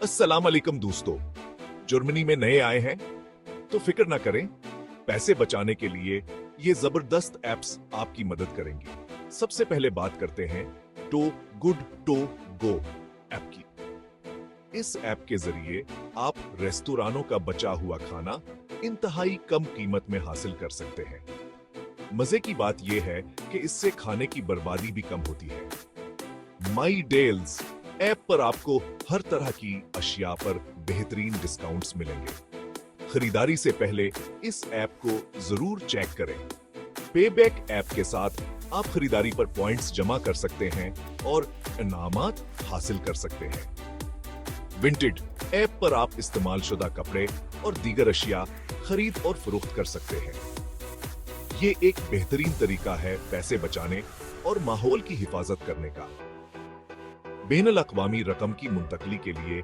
अस्सलाम वालेकुम दोस्तों, जर्मनी में नए आए हैं तो फिक्र ना करें। पैसे बचाने के लिए ये जबरदस्त एप्स आपकी मदद करेंगी। सबसे पहले बात करते हैं too good to go app की। इस ऐप के जरिए आप रेस्तोरानों का बचा हुआ खाना इंतहाई कम कीमत में हासिल कर सकते हैं। मजे की बात यह है कि इससे खाने की बर्बादी भी कम होती है। माई डेल्स ऐप पर आपको हर तरह की अशिया पर बेहतरीन डिस्काउंट्स मिलेंगे। खरीदारी से पहले इस ऐप को जरूर चेक करें। पेबैक ऐप के साथ आप खरीदारी पर पॉइंट्स जमा कर सकते हैं और इनामात हासिल कर सकते हैं। विंटेड ऐप पर आप इस्तेमाल शुदा कपड़े और दीगर अशिया खरीद और फरोख्त कर सकते हैं। ये एक बेहतरीन तरीका है पैसे बचाने और माहौल की हिफाजत करने का। बैनुल अक़वामी रकम की मुंतकली के लिए